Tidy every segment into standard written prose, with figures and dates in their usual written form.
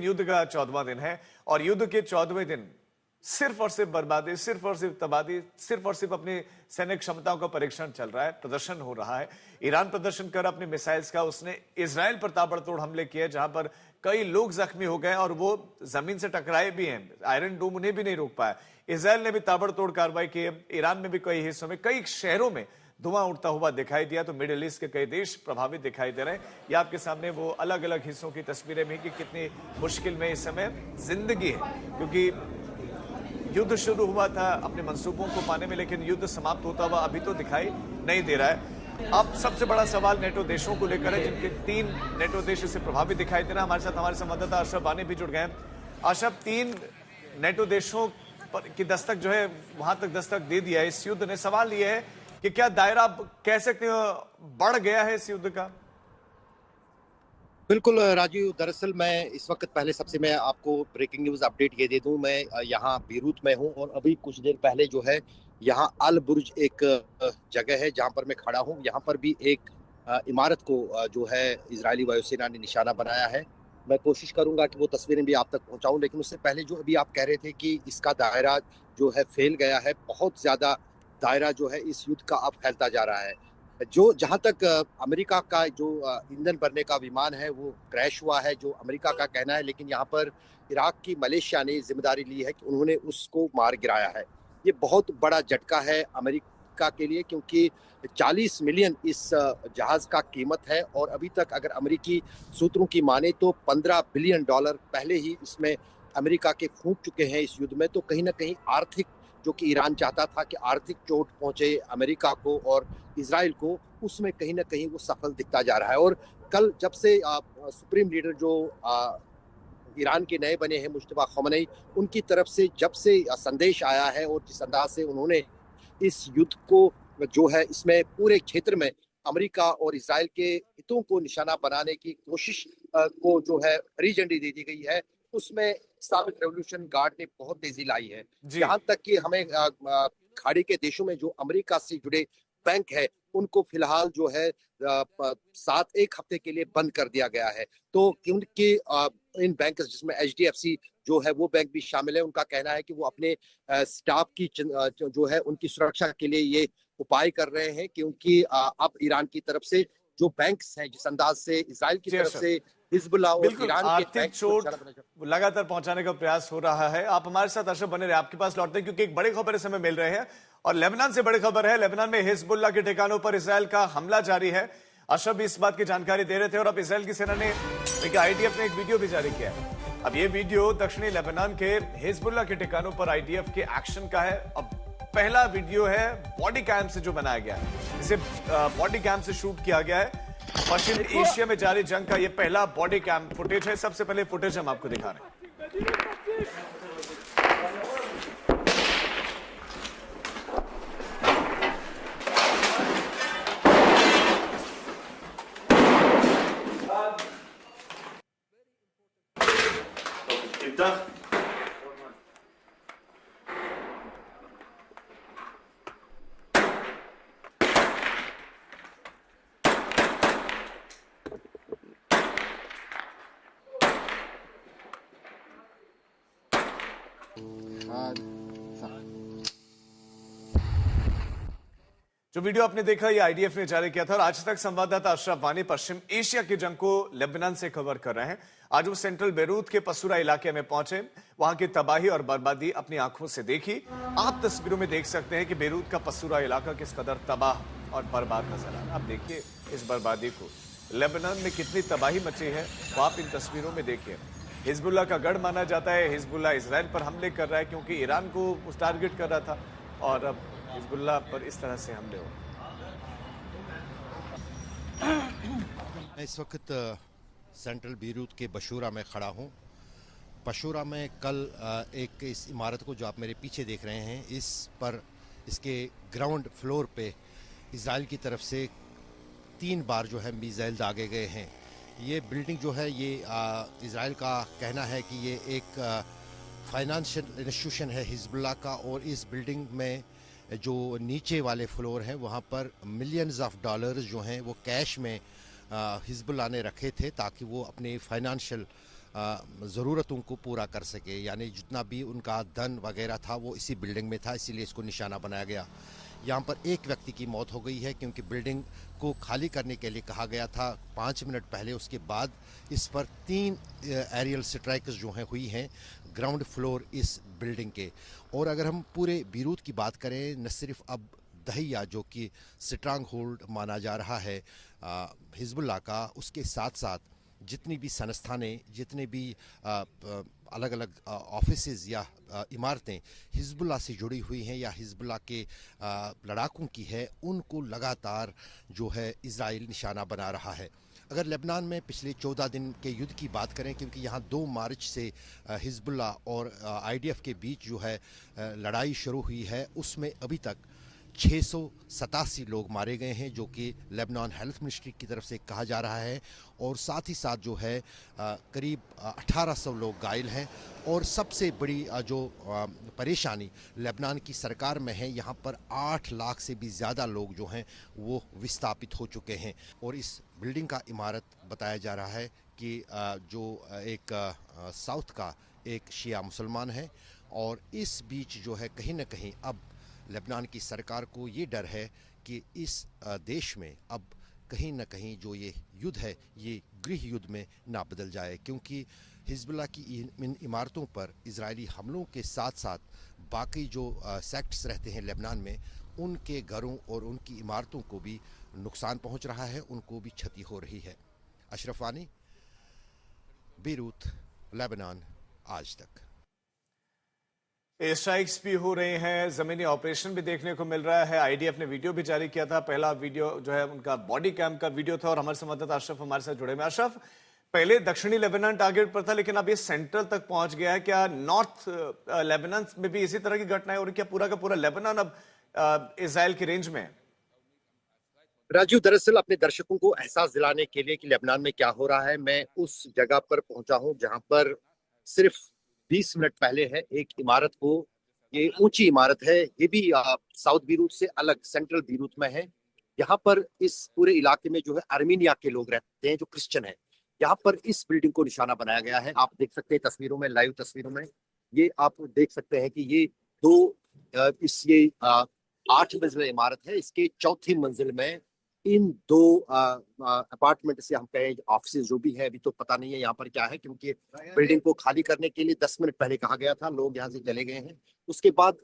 युद्ध का 14वां दिन है और युद्ध के 14वें दिन सिर्फ और सिर्फ बर्बादी, सिर्फ और सिर्फ तबाही, सिर्फ और सिर्फ अपनी सैनिक क्षमताओं का परीक्षण चल रहा है, प्रदर्शन हो रहा है। ईरान प्रदर्शन कर अपने मिसाइल्स का, उसने इजराइल पर ताबड़तोड़ हमले किए जहां पर कई लोग जख्मी हो गए और वो जमीन से टकराए भी हैं। आयरन डोम उन्हें भी नहीं रोक पाया। इजराइल ने भी ताबड़तोड़ कार्रवाई की है। ईरान में भी कई हिस्सों में, कई शहरों में धुआं उड़ता हुआ दिखाई दिया। तो मिडिल ईस्ट के कई देश प्रभावित दिखाई दे रहे हैं। ये आपके सामने वो अलग अलग हिस्सों की तस्वीरें भी कि कितनी मुश्किल में इस समय जिंदगी है, क्योंकि युद्ध शुरू हुआ था अपने मंसूबों को पाने में, लेकिन युद्ध समाप्त होता हुआ अभी तो दिखाई नहीं दे रहा है। अब सबसे बड़ा सवाल नेटो देशों को लेकर है, जिनके 3 नेटो देश इससे प्रभावित दिखाई दे रहा है। हमारे साथ हमारे संवाददाता अशरफ वानी भी जुड़ गए हैं। अशरफ, 3 नेटो देशों की दस्तक जो है वहां तक दस्तक दे दिया है इस युद्ध ने। सवाल यह है कि क्या दायरा कह सकते हो बढ़ गया है इस युद्ध का? बिल्कुल राजीव, दरअसल मैं इस वक्त पहले सबसे मैं आपको ब्रेकिंग न्यूज़ अपडेट ये दे दूं। मैं यहाँ बीरूत में हूँ और अभी कुछ देर पहले जो है यहाँ अल बुर्ज एक जगह है जहाँ पर मैं खड़ा हूँ। यहाँ पर भी एक इमारत को जो है इजरायली वायुसेना ने निशाना बनाया है। मैं कोशिश करूंगा कि वो तस्वीरें भी आप तक पहुँचाऊँ, लेकिन उससे पहले जो अभी आप कह रहे थे कि इसका दायरा जो है फैल गया है, बहुत ज़्यादा दायरा जो है इस युद्ध का अब फैलता जा रहा है। जो जहां तक अमेरिका का जो ईंधन भरने का विमान है वो क्रैश हुआ है, जो अमेरिका का कहना है, लेकिन यहाँ पर इराक की मलेशिया ने जिम्मेदारी ली है कि उन्होंने उसको मार गिराया है। ये बहुत बड़ा झटका है अमेरिका के लिए, क्योंकि 40 मिलियन इस जहाज का कीमत है और अभी तक अगर अमेरिकी सूत्रों की माने तो $15 बिलियन पहले ही इसमें अमेरिका के फूंक चुके हैं इस युद्ध में। तो कहीं ना कहीं आर्थिक, जो कि ईरान चाहता था कि आर्थिक चोट पहुंचे अमेरिका को और इजराइल को, उसमें कहीं ना कहीं वो सफल दिखता जा रहा है। और कल जब से सुप्रीम लीडर जो ईरान के नए बने हैं मुश्तबा खमेनी, उनकी तरफ से जब से संदेश आया है और जिस अंदाज से उन्होंने इस युद्ध को जो है इसमें पूरे क्षेत्र में अमेरिका और इजराइल के हितों को निशाना बनाने की कोशिश को जो है हरी झंडी दे दी गई है, उसमें इस्लामिक रेवोल्यूशन गार्ड ने बहुत तेजी लाई है। यहाँ तक कि हमें खाड़ी के देशों में जो अमेरिका से जुड़े बैंक है उनको फिलहाल जो है 1 हफ्ते के लिए बंद कर दिया गया है। तो क्योंकि इन बैंक जिसमें HDFC जो है वो बैंक भी शामिल है, उनका कहना है कि वो अपने स्टाफ की जो है उनकी सुरक्षा के लिए ये उपाय कर रहे हैं, क्योंकि अब ईरान की तरफ से जो बैंक्स हैं, जिस अंदाज से इजराइल की तरफ से हिजबुल्लाह और ईरान के आर्थिक चोट लगातार पहुंचाने का प्रयास हो रहा है। आप हमारे साथ अशरफ बने रहे, आपके पास लौटते हैं क्योंकि एक बड़ी खबर इस समय मिल रहे हैं और लेबनान से बड़ी खबर है। लेबनान में हिजबुल्लाह के ठिकानों पर इजराइल का हमला जारी है। अशरफ इस बात की जानकारी दे रहे थे और अब इजराइल की सेना ने, देखिए IDF ने एक वीडियो भी जारी किया है। अब ये वीडियो दक्षिणी लेबनान के हिजबुल्लाह के ठिकानों पर IDF के एक्शन का है। अब पहला वीडियो है बॉडी कैम से जो बनाया गया है, इसे बॉडी कैम से शूट किया गया है। पश्चिम एशिया में जारी जंग का यह पहला बॉडी कैम फुटेज है। सबसे पहले फुटेज हम आपको दिखा रहे हैं। जो वीडियो आपने देखा ये IDF ने जारी किया था और आज तक संवाददाता अशरफ वानी पश्चिम एशिया की जंग को लेबनान से कवर कर रहे हैं। आज वो सेंट्रल बेरूत के पसूरा इलाके में पहुंचे, वहां की तबाही और बर्बादी अपनी आंखों से देखी। आप तस्वीरों में देख सकते हैं कि बेरूत का पसूरा इलाका किस कदर तबाह और बर्बाद नजर आ रहा है। आप देखिए इस बर्बादी को, लेबनान में कितनी तबाही मची है वो आप इन तस्वीरों में देखिए। हिजबुल्लाह का गढ़ माना जाता है। हिजबुल्लाह इजराइल पर हमले कर रहा है क्योंकि ईरान को टारगेट कर रहा था और अब हिजबुल्लाह पर इस तरह से हमले हो। मैं इस वक्त सेंट्रल बीरूत के बशूरा में खड़ा हूँ। बशूरा में कल एक इस इमारत को जो आप मेरे पीछे देख रहे हैं, इस पर इसके ग्राउंड फ्लोर पे इजराइल की तरफ से 3 बार जो है मिसाइल दागे गए हैं। ये बिल्डिंग जो है ये इजराइल का कहना है कि ये एक फाइनेंशियल इंस्टीट्यूशन है हिजबुल्लाह का, और इस बिल्डिंग में जो नीचे वाले फ्लोर हैं वहाँ पर मिलियंस ऑफ डॉलर्स जो हैं वो कैश में हिजबुल्लाह ने रखे थे ताकि वो अपने फाइनेंशियल ज़रूरतों को पूरा कर सके, यानी जितना भी उनका धन वगैरह था वो इसी बिल्डिंग में था, इसीलिए इसको निशाना बनाया गया। यहाँ पर एक व्यक्ति की मौत हो गई है क्योंकि बिल्डिंग को खाली करने के लिए कहा गया था 5 मिनट पहले। उसके बाद इस पर 3 एरियल स्ट्राइक्स जो हैं हुई हैं ग्राउंड फ्लोर इस बिल्डिंग के। और अगर हम पूरे बीरूत की बात करें, न सिर्फ अब दहिया जो कि स्ट्रांग होल्ड माना जा रहा है हिजबुल्लाह का, उसके साथ साथ जितनी भी संस्थानें, जितने भी अलग अलग ऑफिसेज या इमारतें हिजबुल्लाह से जुड़ी हुई हैं या हिजबुल्लाह के लड़ाकों की है, उनको लगातार जो है इजराइल निशाना बना रहा है। अगर लेबनान में पिछले 14 दिन के युद्ध की बात करें, क्योंकि यहाँ 2 मार्च से हिजबुल्लाह और आईडीएफ के बीच जो है लड़ाई शुरू हुई है, उसमें अभी तक 687 लोग मारे गए हैं, जो कि लेबनान हेल्थ मिनिस्ट्री की तरफ से कहा जा रहा है। और साथ ही साथ जो है करीब 1800 लोग घायल हैं। और सबसे बड़ी जो परेशानी लेबनान की सरकार में है, यहाँ पर 8 लाख से भी ज़्यादा लोग जो हैं वो विस्थापित हो चुके हैं। और इस बिल्डिंग का इमारत बताया जा रहा है कि जो एक साउथ का एक शिया मुसलमान है। और इस बीच जो है कहीं ना कहीं अब लेबनान की सरकार को ये डर है कि इस देश में अब कहीं ना कहीं जो ये युद्ध है ये गृह युद्ध में ना बदल जाए, क्योंकि हिजबुल्लाह की इन इमारतों पर इजरायली हमलों के साथ साथ बाकी जो सेक्ट्स रहते हैं लेबनान में, उनके घरों और उनकी इमारतों को भी नुकसान पहुंच रहा है, उनको भी क्षति हो रही है। अशरफ वानी, बीरूत, लेबनान, आज तक। एयर स्ट्राइक्स भी हो रहे हैं, जमीनी ऑपरेशन भी देखने को मिल रहा है। आईडीएफ ने वीडियो भी जारी किया था, पहला वीडियो जो है उनका बॉडी कैम का वीडियो था। और हमारे संवाददाता अशरफ हमारे साथ जुड़े हुए। अशरफ, पहले दक्षिणी लेबनान टारगेट पर था, लेकिन अब ये सेंट्रल तक पहुंच गया है। क्या नॉर्थ लेबनान में भी इसी तरह की घटनाएं हो रही? क्या पूरा का पूरा लेबनान अब इजराइल की रेंज में है? राजू, दरअसल अपने दर्शकों को एहसास दिलाने के लिए कि लेबनान में क्या हो रहा है, मैं उस जगह पर पहुंचा हूं जहां पर सिर्फ 20 मिनट पहले है एक इमारत को, ये ऊंची इमारत है, ये भी साउथ बीरूत से अलग सेंट्रल बीरूत में है। यहाँ पर इस पूरे इलाके में जो है आर्मीनिया के लोग रहते हैं जो क्रिश्चियन है। यहाँ पर इस बिल्डिंग को निशाना बनाया गया है। आप देख सकते हैं तस्वीरों में, लाइव तस्वीरों में ये आप देख सकते हैं कि ये दो ये 8 मंजिला इमारत है। इसके चौथी मंजिल में इन 2 अपार्टमेंट से हम कहें ऑफिस जो भी है, अभी तो पता नहीं है यहाँ पर क्या है, क्योंकि बिल्डिंग को खाली करने के लिए 10 मिनट पहले कहा गया था, लोग यहाँ से चले गए हैं। उसके बाद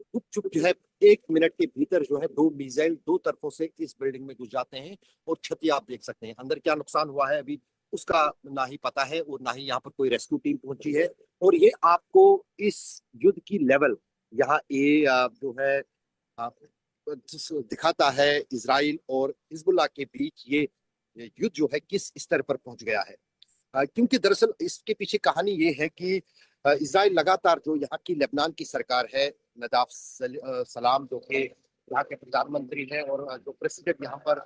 चुप चुप जो है 1 मिनट के भीतर जो है 2 मिसाइल 2 तरफों से इस बिल्डिंग में घुस जाते हैं और क्षति आप देख सकते हैं। अंदर क्या नुकसान हुआ है अभी उसका ना ही पता है और ना ही यहाँ पर कोई रेस्क्यू टीम पहुंची है। और ये आपको इस युद्ध की लेवल यहाँ ये जो है दिखाता है इजराइल और हिजबुल्लाह के बीच ये युद्ध जो है किस स्तर पर पहुंच गया है। क्योंकि दरअसल इसके पीछे कहानी ये है कि इजराइल लगातार जो यहाँ की लेबनान की सरकार है, नदाफ सलाम जो कि यहाँ के प्रधानमंत्री हैं और जो प्रेसिडेंट यहाँ पर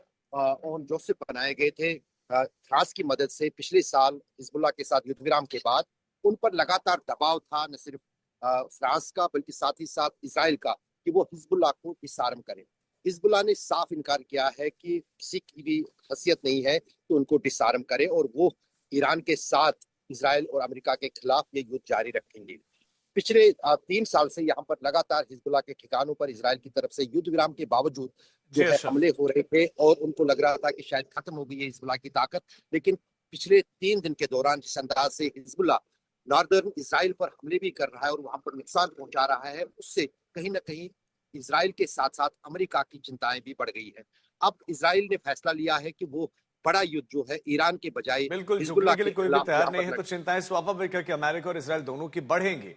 ओन जोसेफ बनाए गए थे फ्रांस की मदद से पिछले साल हिजबुल्लाह के साथ युद्ध विराम के बाद, उन पर लगातार दबाव था, न सिर्फ फ्रांस का बल्कि साथ ही साथ इजराइल का, कि वो हिजबुल्लाह को डिसआर्म करें। हिजबुल्लाह ने साफ इनकार किया है कि किसी की भी हैसियत नहीं है तो उनको डिसआर्म करे और वो ईरान के साथ इजराइल और अमेरिका के खिलाफ ये युद्ध जारी रखेंगे। पिछले 3 साल से यहाँ पर लगातार हिजबुल्लाह के ठिकानों पर इजराइल की तरफ से युद्ध विराम के बावजूद जो है हमले हो रहे थे और उनको लग रहा था कि शायद खत्म हो गई है हिजबुल्लाह की ताकत। लेकिन पिछले 3 दिन के दौरान जिस अंदाज से हिजबुल्लाह नॉर्दर्न इजराइल पर हमले भी कर रहा है और वहां पर नुकसान पहुंचा रहा है, उससे कहीं ना कहीं इजराइल के साथ साथ अमेरिका की चिंताएं भी बढ़ गई है। अब इजराइल ने फैसला लिया है कि वो बड़ा युद्ध जो है ईरान के बजाय बिल्कुल झुकने के लिए कोई भी तैयार नहीं है, तो चिंताएं स्वाभाविक है कि अमेरिका और इजराइल दोनों की बढ़ेंगी।